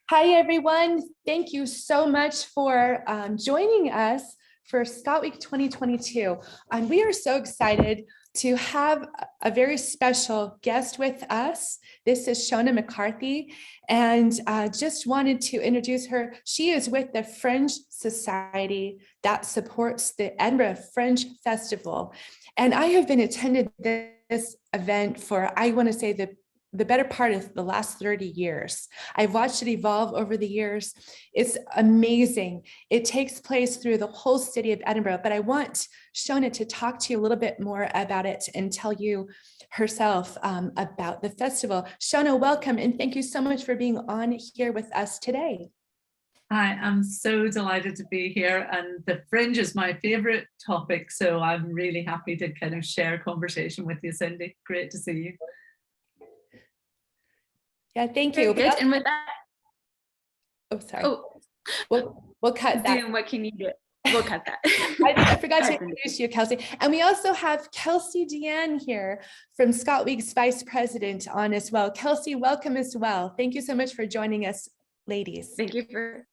Hi, everyone. Thank you so much for joining us for Scott Week 2022. And we are so excited to have a very special guest with us. This is Shona McCarthy, and just wanted to introduce her. She is with the Fringe Society that supports the Edinburgh Fringe Festival. And I have been attending this event for, I want to say, the better part of the last 30 years. I've watched it evolve over the years. It's amazing. It takes place through the whole city of Edinburgh, but I want Shona to talk to you a little bit more about it and tell you herself about the festival. Shona, welcome, and thank you so much for being on here with us today. Hi, I'm so delighted to be here, and the Fringe is my favorite topic, so I'm really happy to kind of share a conversation with you, Cindi. Great to see you. Yeah, thank you. Good. And with that, sorry. We'll cut that. Zoom, what can you do? We'll cut that. I forgot to introduce you, Kelsey. And we also have Kelsey Deanne here from Scott Week's Vice President on as well. Kelsey, welcome as well. Thank you so much for joining us, ladies. Thank you for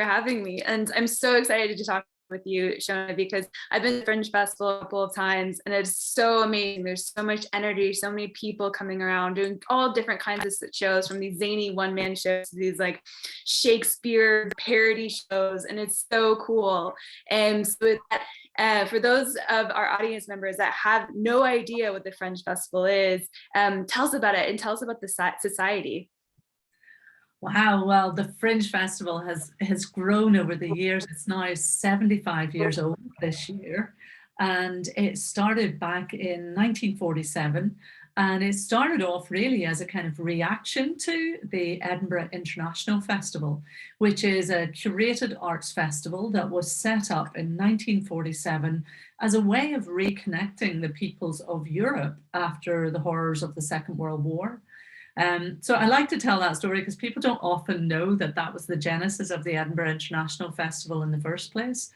having me. And I'm so excited to talk with you, Shona, because I've been to the Fringe Festival a couple of times and it's so amazing. There's so much energy, so many people coming around doing all different kinds of shows, from these zany one-man shows to these like Shakespeare parody shows, and it's so cool. And so with that, for those of our audience members that have no idea what the Fringe Festival is, tell us about it and tell us about the society. Wow, well, the Fringe Festival has grown over the years. It's now 75 years old this year, and it started back in 1947, and it started off really as a kind of reaction to the Edinburgh International Festival, which is a curated arts festival that was set up in 1947 as a way of reconnecting the peoples of Europe after the horrors of the Second World War. So I like to tell that story because people don't often know that that was the genesis of the Edinburgh International Festival in the first place.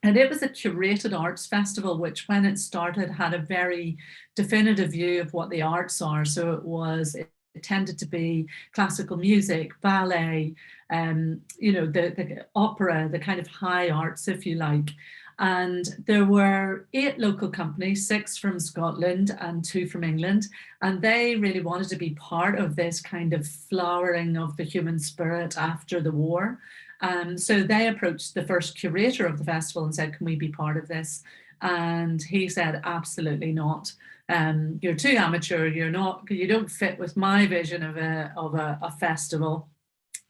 And it was a curated arts festival, which when it started had a very definitive view of what the arts are. So it tended to be classical music, ballet, the opera, the kind of high arts, if you like. And there were 8 local companies, 6 from Scotland and 2 from England. And they really wanted to be part of this kind of flowering of the human spirit after the war. So they approached the first curator of the festival and said, can we be part of this? And he said, absolutely not. You're too amateur. You don't fit with my vision of a festival.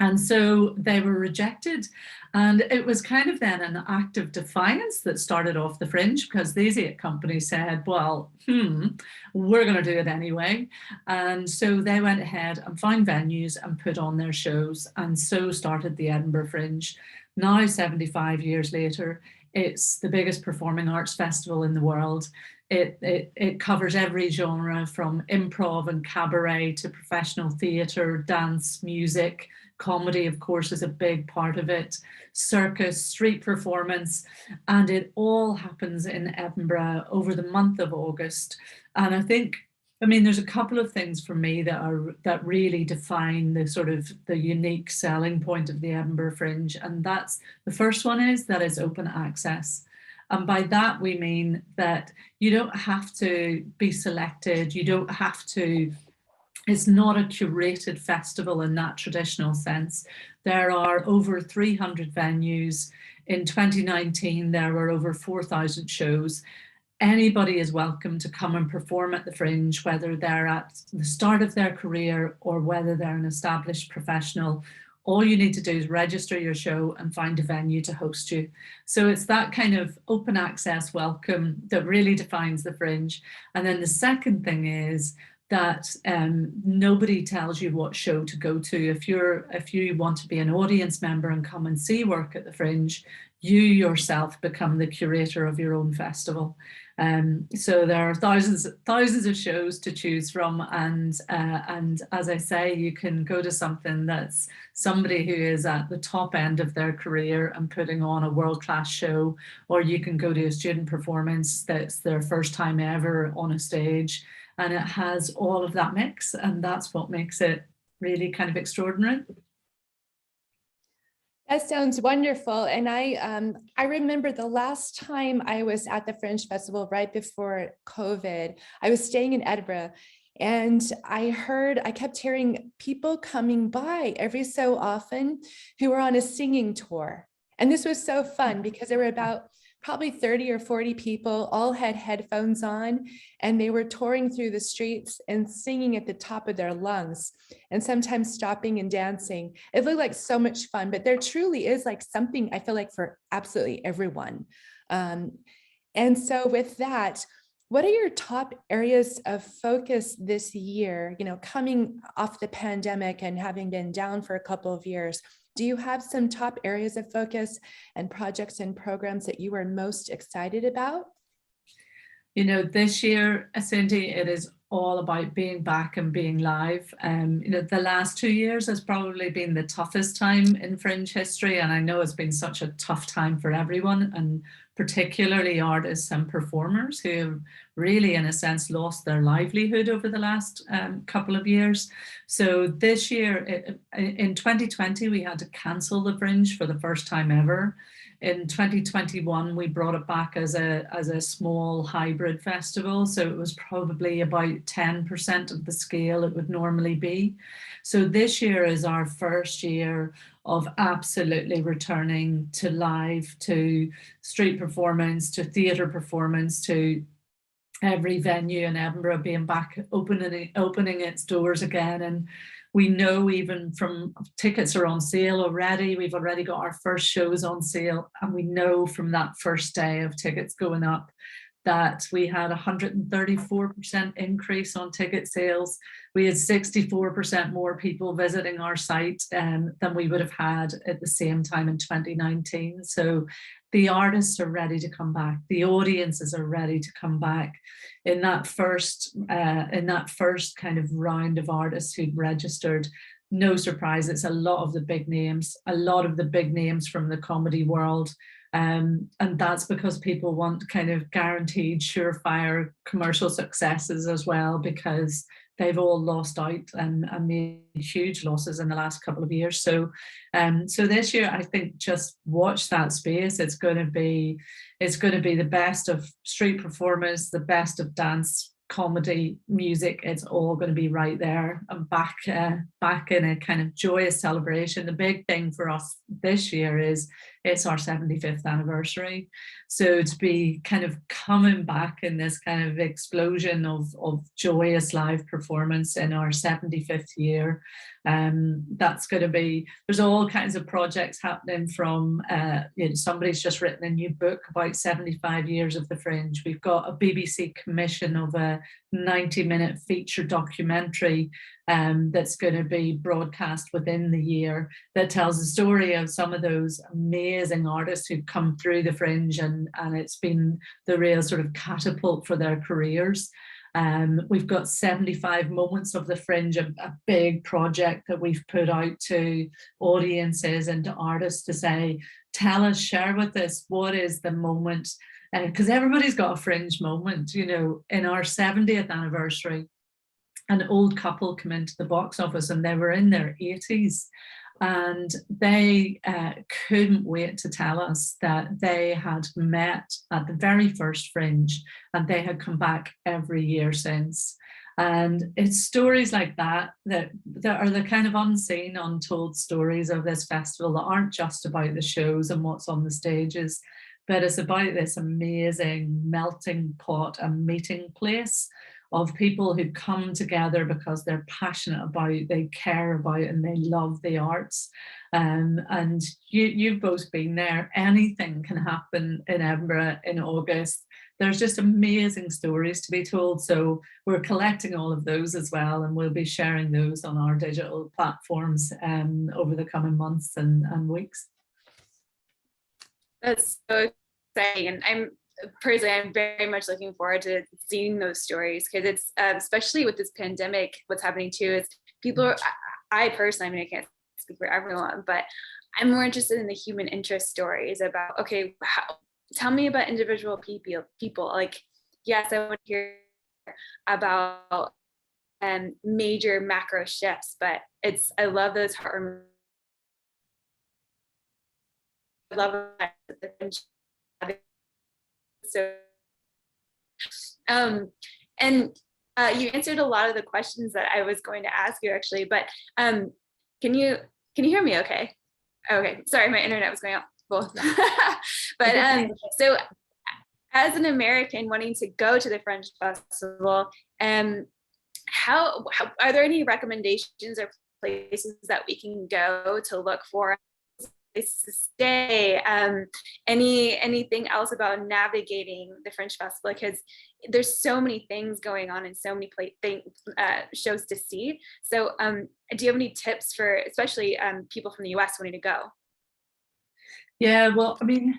And so they were rejected. And it was kind of then an act of defiance that started off the Fringe, because these 8 companies said, well, we're going to do it anyway. And so they went ahead and found venues and put on their shows. And so started the Edinburgh Fringe. Now, 75 years later, it's the biggest performing arts festival in the world. It covers every genre, from improv and cabaret to professional theatre, dance, music. Comedy, of course, is a big part of it, circus, street performance, and it all happens in Edinburgh over the month of August. And I mean, there's a couple of things for me that really define the unique selling point of the Edinburgh Fringe. And that's, the first one is that it's open access. And by that, we mean that you don't have to be selected. You don't have to, it's not a curated festival in that traditional sense. There are over 300 venues. In 2019, there were over 4,000 shows. Anybody is welcome to come and perform at the Fringe, whether they're at the start of their career or whether they're an established professional. All you need to do is register your show and find a venue to host you. So it's that kind of open access welcome that really defines the Fringe. And then the second thing is that nobody tells you what show to go to. If you want to be an audience member and come and see work at the Fringe, you yourself become the curator of your own festival. So there are thousands of shows to choose from, and as I say, you can go to something that's somebody who is at the top end of their career and putting on a world-class show, or you can go to a student performance that's their first time ever on a stage, and it has all of that mix, and that's what makes it really kind of extraordinary. That sounds wonderful. And I remember the last time I was at the Fringe Festival right before COVID, I was staying in Edinburgh, and I kept hearing people coming by every so often who were on a singing tour. And this was so fun because there were about probably 30 or 40 people, all had headphones on, and they were touring through the streets and singing at the top of their lungs, and sometimes stopping and dancing. It looked like so much fun, but there truly is like something I feel like for absolutely everyone. And so with that, what are your top areas of focus this year, coming off the pandemic and having been down for a couple of years? Do you have some top areas of focus and projects and programs that you are most excited about? This year, Cindi, it is all about being back and being live. The last 2 years has probably been the toughest time in Fringe history, and I know it's been such a tough time for everyone, and particularly artists and performers who have really, in a sense, lost their livelihood over the last couple of years. So this year, in 2020, we had to cancel the Fringe for the first time ever. In 2021, we brought it back as a small hybrid festival. So it was probably about 10% of the scale it would normally be. So this year is our first year of absolutely returning to live, to street performance, to theatre performance, to every venue in Edinburgh being back opening its doors again. And we know even from tickets are on sale already. We've already got our first shows on sale. And we know from that first day of tickets going up that we had 134% increase on ticket sales. We had 64% more people visiting our site than we would have had at the same time in 2019. So the artists are ready to come back. The audiences are ready to come back. In that first kind of round of artists who'd registered, no surprise, it's a lot of the big names from the comedy world. And that's because people want kind of guaranteed surefire commercial successes as well, because they've all lost out and made huge losses in the last couple of years. So this year, I think just watch that space. It's going to be the best of street performers, the best of dance, comedy, music. It's all going to be right there and back in a kind of joyous celebration. The big thing for us this year is it's our 75th anniversary. So to be kind of coming back in this kind of explosion of joyous live performance in our 75th year, that's going to be, there's all kinds of projects happening from, somebody's just written a new book about 75 years of the Fringe. We've got a BBC commission of a 90-minute feature documentary that's going to be broadcast within the year that tells the story of some of those amazing artists who've come through the Fringe, and it's been the real sort of catapult for their careers. We've got 75 moments of the Fringe, a big project that we've put out to audiences and to artists to say, tell us, share with us, what is the moment? Because everybody's got a Fringe moment. In our 70th anniversary, an old couple came into the box office and they were in their 80s. And they couldn't wait to tell us that they had met at the very first Fringe and they had come back every year since. And it's stories like that are the kind of unseen, untold stories of this festival that aren't just about the shows and what's on the stages, but it's about this amazing melting pot and meeting place of people who come together because they're passionate about, they care about, and they love the arts. And you've both been there. Anything can happen in Edinburgh in August. There's just amazing stories to be told. So we're collecting all of those as well, and we'll be sharing those on our digital platforms over the coming months and weeks. That's so exciting. And I'm very much looking forward to seeing those stories, because it's especially with this pandemic, what's happening too is I personally, I can't speak for everyone, but I'm more interested in the human interest stories about, okay, tell me about individual people. Like, yes, I want to hear about major macro shifts, but I love those heartwarming love the Fringe. So, and you answered a lot of the questions that I was going to ask you actually, but can you hear me okay? Okay, sorry, my internet was going out. Cool. But so as an American wanting to go to the Fringe Festival, how are there any recommendations or places that we can go to look for places to stay? Anything else about navigating the Fringe Festival? Because there's so many things going on and so many shows to see. So do you have any tips for especially people from the US wanting to go? Yeah, well, I mean,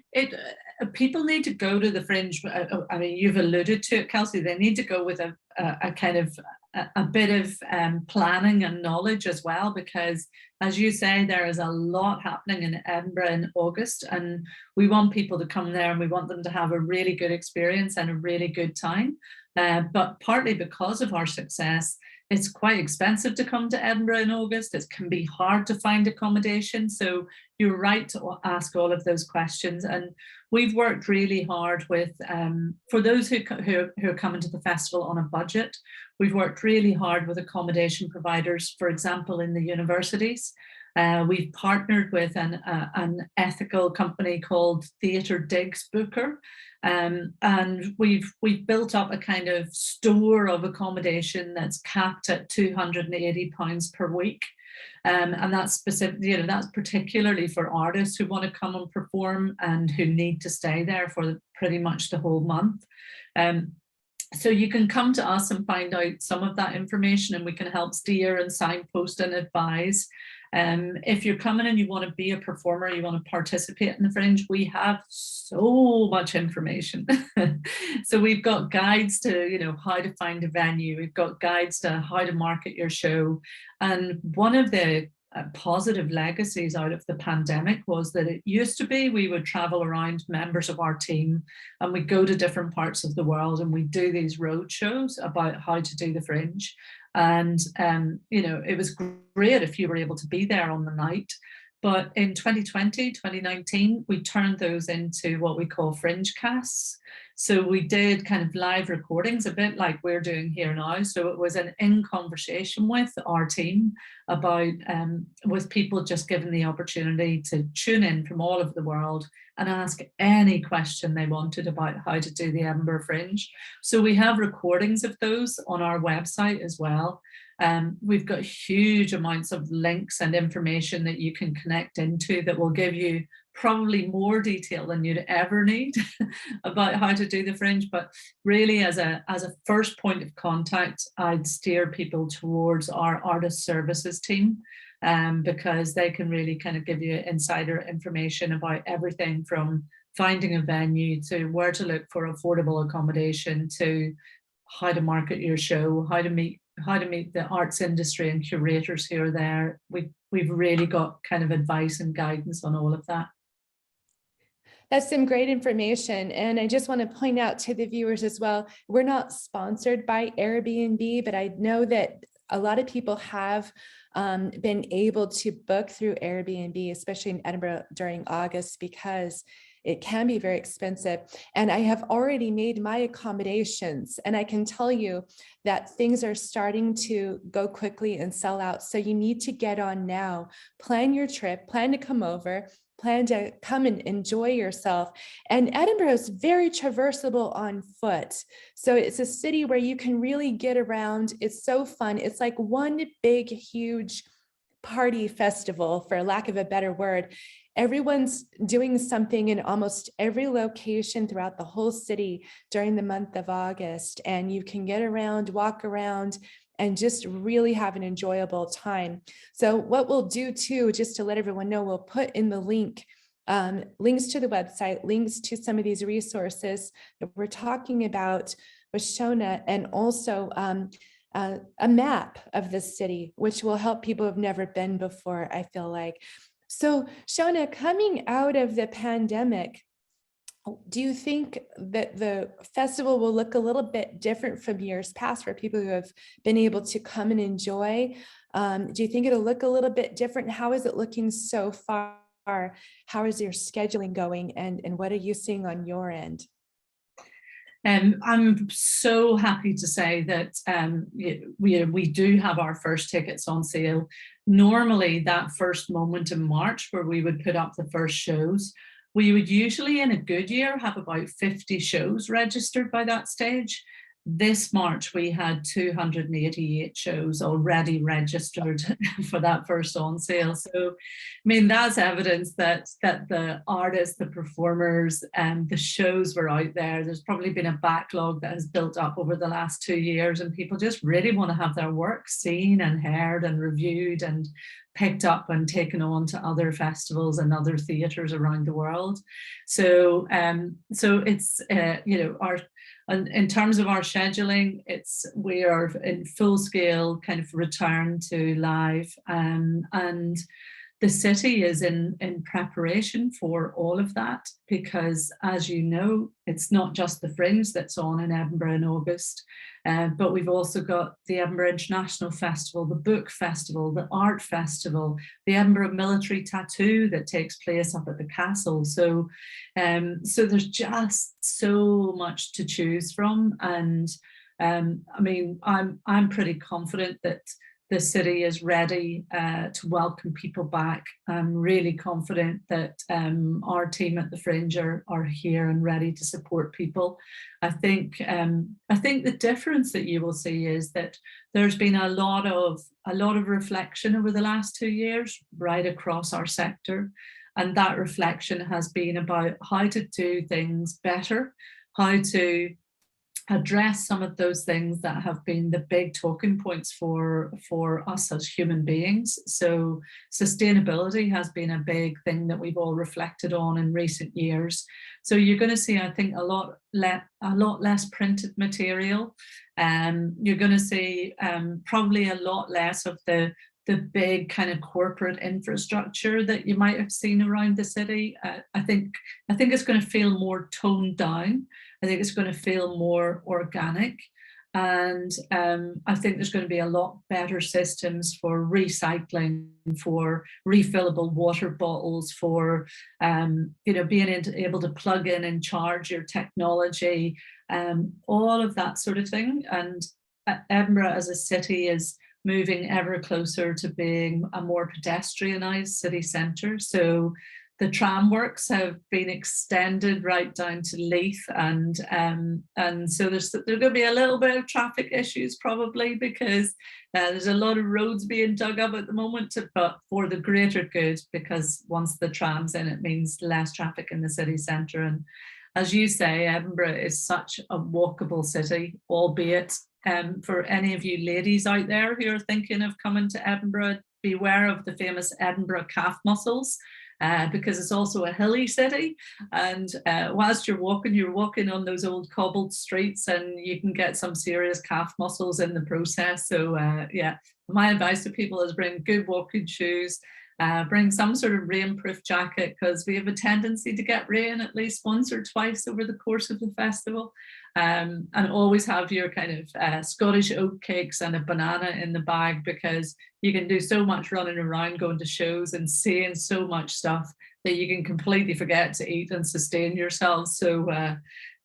people need to go to the Fringe. I mean, you've alluded to it, Kelsey. They need to go with a kind of a bit of planning and knowledge as well, because as you say, there is a lot happening in Edinburgh in August, and we want people to come there and we want them to have a really good experience and a really good time. But partly because of our success, it's quite expensive to come to Edinburgh in August. It can be hard to find accommodation. So you're right to ask all of those questions. And we've worked really hard with, for those who are coming to the festival on a budget, we've worked really hard with accommodation providers, for example, in the universities. We've partnered with an ethical company called Theatre Digs Booker, and we've built up a kind of store of accommodation that's capped at £280 per week, and that's specific. That's particularly for artists who want to come and perform and who need to stay there for pretty much the whole month. So you can come to us and find out some of that information, and we can help steer and signpost and advise. If you're coming and you want to be a performer, you want to participate in the Fringe, we have so much information. So we've got guides to, how to find a venue. We've got guides to how to market your show. And one of the positive legacies out of the pandemic was that it used to be we would travel around, members of our team, and we go to different parts of the world and we do these road shows about how to do the Fringe. And it was great if you were able to be there on the night. But in 2020, 2019, we turned those into what we call Fringe casts. So we did kind of live recordings, a bit like we're doing here now. So it was an in conversation with our team about, with people just given the opportunity to tune in from all over the world and ask any question they wanted about how to do the Edinburgh Fringe. So we have recordings of those on our website as well. We've got huge amounts of links and information that you can connect into that will give you probably more detail than you'd ever need about how to do the Fringe. But really, as a first point of contact, I'd steer people towards our artist services team, because they can really kind of give you insider information about everything from finding a venue to where to look for affordable accommodation to how to market your show, how to meet the arts industry and curators who are there. We've really got kind of advice and guidance on all of that. That's some great information. And I just want to point out to the viewers as well, we're not sponsored by Airbnb, but I know that a lot of people have been able to book through Airbnb, especially in Edinburgh during August, because it can be very expensive. And I have already made my accommodations, and I can tell you that things are starting to go quickly and sell out. So you need to get on now, plan your trip, plan to come over, plan to come and enjoy yourself. And Edinburgh is very traversable on foot. So it's a city where you can really get around. It's so fun. It's like one big, huge party festival, for lack of a better word. Everyone's doing something in almost every location throughout the whole city during the month of August. And you can get around, walk around, and just really have an enjoyable time. So what we'll do too, just to let everyone know, we'll put in the link, links to the website, links to some of these resources that we're talking about with Shona, and also a map of the city, which will help people who've never been before, I feel like. So Shona, coming out of the pandemic, do you think that the festival will look a little bit different from years past for people who have been able to come and enjoy? Do you think it'll look a little bit different? How is it looking so far how is your scheduling going, and what are you seeing on your end? I'm so happy to say that we do have our first tickets on sale. Normally, that first moment in March where we would put up the first shows, we would usually in a good year have about 50 shows registered by that stage. This March, we had 288 shows already registered for that first on sale. So, I mean, that's evidence that the artists, the performers, and the shows were out there. There's probably been a backlog that has built up over the last 2 years, and people just really want to have their work seen and heard and reviewed and picked up and taken on to other festivals and other theatres around the world. So, it's in terms of our scheduling, we are in full scale kind of return to live, and the city is in preparation for all of that, because as you know, it's not just the Fringe that's on in Edinburgh in August, but we've also got the Edinburgh International Festival, the Book Festival, the Art Festival, the Edinburgh Military Tattoo that takes place up at the castle. So there's just so much to choose from, and I mean, I'm pretty confident that the city is ready to welcome people back. I'm really confident that our team at the Fringe are here and ready to support people. I think the difference that you will see is that there's been a lot of reflection over the last 2 years right across our sector, and that reflection has been about how to do things better, how to address some of those things that have been the big talking points for us as human beings. So sustainability has been a big thing that we've all reflected on in recent years. So you're going to see, I think, a lot less printed material. You're going to see probably a lot less of the big kind of corporate infrastructure that you might have seen around the city. I think it's going to feel more toned down. I think it's going to feel more organic. And I think there's going to be a lot better systems for recycling, for refillable water bottles, for being able to plug in and charge your technology, all of that sort of thing. And Edinburgh as a city is moving ever closer to being a more pedestrianised city centre. So the tram works have been extended right down to Leith, and so there's going to be a little bit of traffic issues probably, because there's a lot of roads being dug up at the moment, but for the greater good, because once the tram's in, it means less traffic in the city centre. And as you say, Edinburgh is such a walkable city, albeit for any of you ladies out there who are thinking of coming to Edinburgh, beware of the famous Edinburgh calf muscles. Because it's also a hilly city, and whilst you're walking on those old cobbled streets, and you can get some serious calf muscles in the process. So yeah, my advice to people is bring good walking shoes, bring some sort of rainproof jacket, because we have a tendency to get rain at least once or twice over the course of the festival. And always have your kind of Scottish oat cakes and a banana in the bag, because you can do so much running around, going to shows and seeing so much stuff that you can completely forget to eat and sustain yourselves. So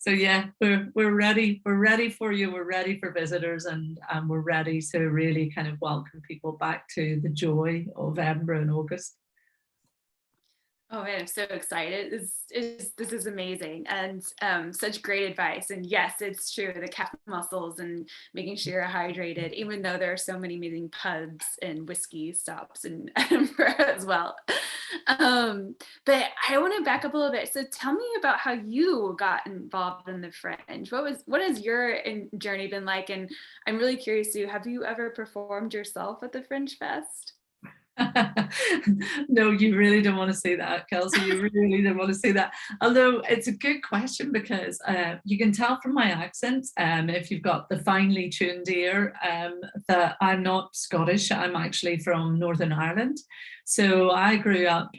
yeah, we're ready. We're ready for you. We're ready for visitors, and we're ready to really kind of welcome people back to the joy of Edinburgh in August. Oh man, I'm so excited. This is amazing, and such great advice. And yes, it's true, the calf muscles and making sure you're hydrated, even though there are so many amazing pubs and whiskey stops in Edinburgh as well. But I want to back up a little bit. So tell me about how you got involved in the Fringe. What has your journey been like? And I'm really curious too, have you ever performed yourself at the Fringe Fest? No, you really don't want to see that, Kelsey. You really don't want to see that. Although it's a good question, because you can tell from my accent, if you've got the finely tuned ear, that I'm not Scottish. I'm actually from Northern Ireland. So I grew up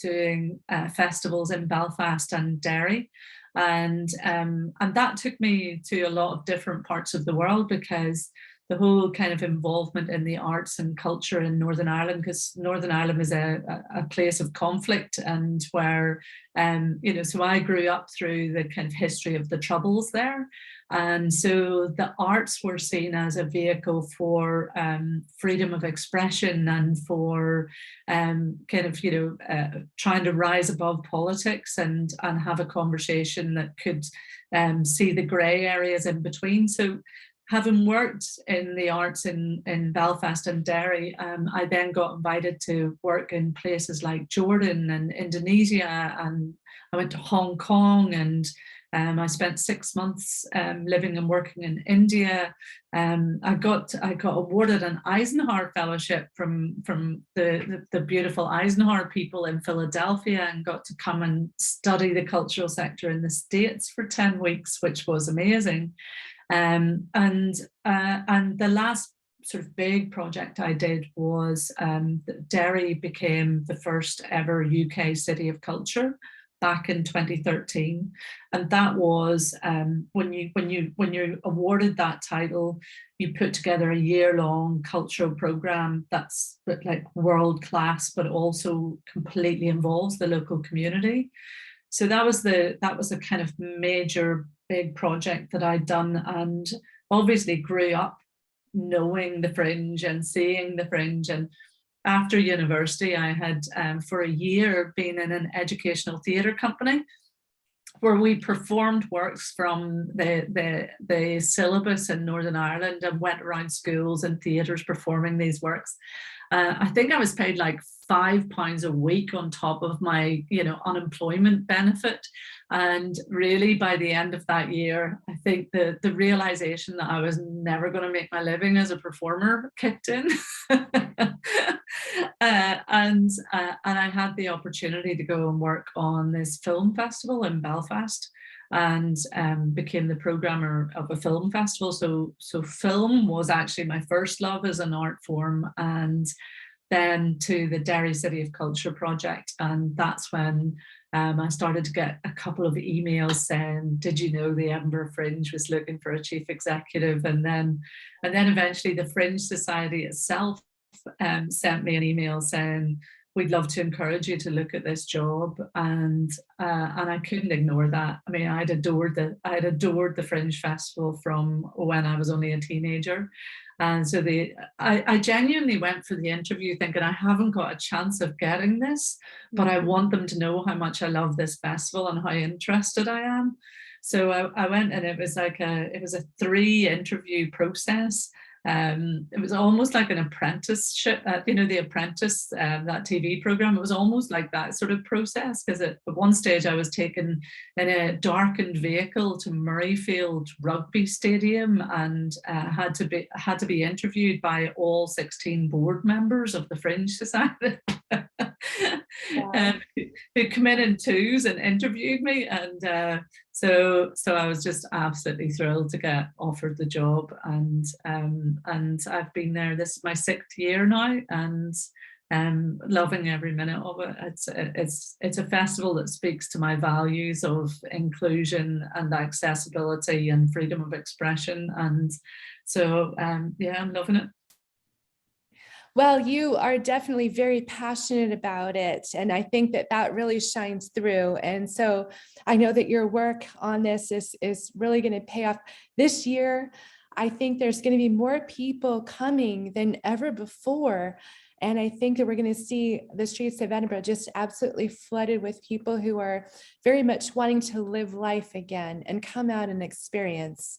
doing festivals in Belfast and Derry. And that took me to a lot of different parts of the world, because the whole kind of involvement in the arts and culture in Northern Ireland, because Northern Ireland is a place of conflict, and where, so I grew up through the kind of history of the Troubles there. And so the arts were seen as a vehicle for freedom of expression and for trying to rise above politics and have a conversation that could see the grey areas in between. So having worked in the arts in Belfast and Derry, I then got invited to work in places like Jordan and Indonesia, and I went to Hong Kong, and I spent 6 months living and working in India. I got awarded an Eisenhower Fellowship from the beautiful Eisenhower people in Philadelphia, and got to come and study the cultural sector in the States for 10 weeks, which was amazing. And the last sort of big project I did was Derry became the first ever UK City of Culture back in 2013, and that was when you're awarded that title, you put together a year-long cultural programme that's like world class, but also completely involves the local community. So that was a kind of major big project that I'd done, and obviously grew up knowing the Fringe and seeing the Fringe. And after university, I had for a year been in an educational theatre company where we performed works from the syllabus in Northern Ireland and went around schools and theatres performing these works. I think I was paid like £5 a week on top of my, unemployment benefit. And really, by the end of that year, I think the realization that I was never going to make my living as a performer kicked in. And I had the opportunity to go and work on this film festival in Belfast, and became the programmer of a film festival. So film was actually my first love as an art form, and then to the Derry City of Culture project. And that's when I started to get a couple of emails saying, did you know the Edinburgh Fringe was looking for a chief executive? And then eventually the Fringe Society itself sent me an email saying, we'd love to encourage you to look at this job. And I couldn't ignore that. I mean, I'd adored the Fringe Festival from when I was only a teenager. And so I genuinely went for the interview thinking, I haven't got a chance of getting this, but I want them to know how much I love this festival and how interested I am. So I went, and it was a 3-interview process. It was almost like an apprenticeship, The Apprentice, that TV program. It was almost like that sort of process, because at one stage I was taken in a darkened vehicle to Murrayfield Rugby Stadium, and had to be interviewed by all 16 board members of the Fringe Society. Who come in twos and interviewed me, and so I was just absolutely thrilled to get offered the job, and I've been there. This is my 6th year now, and loving every minute of it. It's a festival that speaks to my values of inclusion and accessibility and freedom of expression, and so I'm loving it. Well, you are definitely very passionate about it, and I think that really shines through. And so I know that your work on this is really going to pay off this year. I think there's going to be more people coming than ever before. And I think that we're going to see the streets of Edinburgh just absolutely flooded with people who are very much wanting to live life again and come out and experience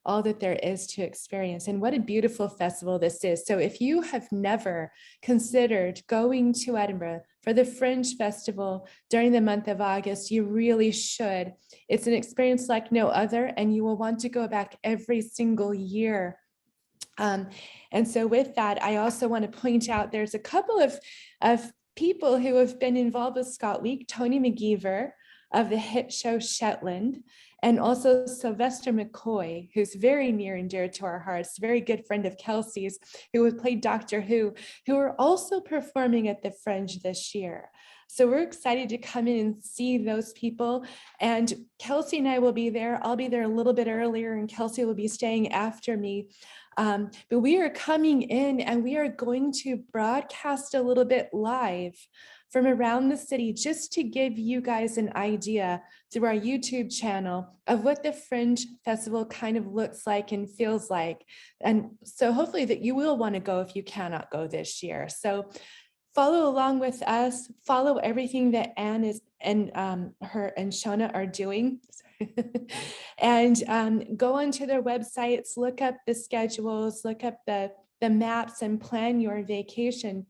all that there is to experience. And what a beautiful festival this is. So if you have never considered going to Edinburgh for the Fringe Festival during the month of August, you really should. It's an experience like no other, and you will want to go back every single year. And so with that, I also want to point out there's a couple of people who have been involved with Scott Week. Tony McGeever of the hit show Shetland, and also Sylvester McCoy, who's very near and dear to our hearts, a very good friend of Kelsey's, who would play Doctor Who are also performing at the Fringe this year. So we're excited to come in and see those people. And Kelsey and I will be there. I'll be there a little bit earlier, and Kelsey will be staying after me. But we are coming in and we are going to broadcast a little bit live from around the city, just to give you guys an idea through our YouTube channel of what the Fringe Festival kind of looks like and feels like. And so hopefully that you will want to go if you cannot go this year. So follow along with us, follow everything that Anne is and her and Shona are doing. And go onto their websites, look up the schedules, look up the maps, and plan your vacation.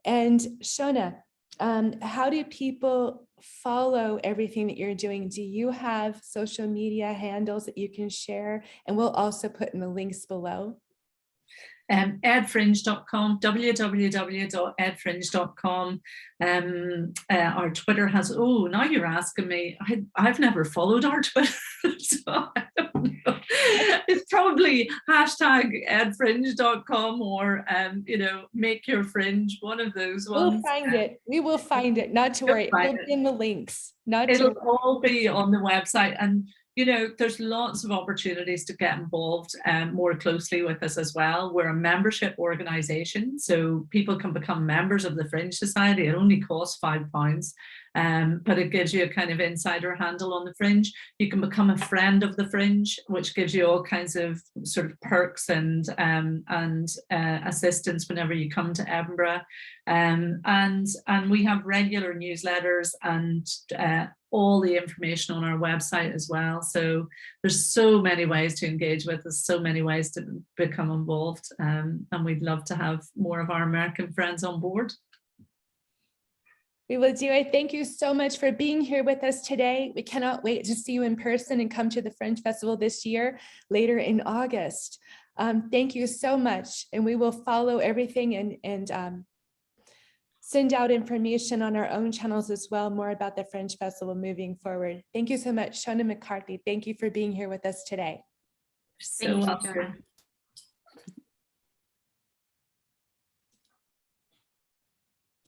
And Shona, how do people follow everything that you're doing? Do you have social media handles that you can share? And we'll also put in the links below. Edfringe.com, www.edfringe.com. Our Twitter has, oh, now you're asking me, I've never followed our Twitter, so I don't know. It's probably #edfringe.com or, make your fringe, one of those ones. We'll find it. We will find it, not to worry. It'll be in the links. It'll all be on the website. And there's lots of opportunities to get involved more closely with us as well. We're a membership organisation, so people can become members of the Fringe Society. It only costs £5, but it gives you a kind of insider handle on the Fringe. You can become a friend of the Fringe, which gives you all kinds of sort of perks and assistance whenever you come to Edinburgh. And we have regular newsletters and all the information on our website as well. So there's so many ways to engage with us, so many ways to become involved. And we'd love to have more of our American friends on board. We will do it. Thank you so much for being here with us today. We cannot wait to see you in person and come to the Fringe Festival this year, later in August. Thank you so much. And we will follow everything and send out information on our own channels as well, more about the Fringe Festival moving forward. Thank you so much, Shona McCarthy. Thank you for being here with us today. So welcome.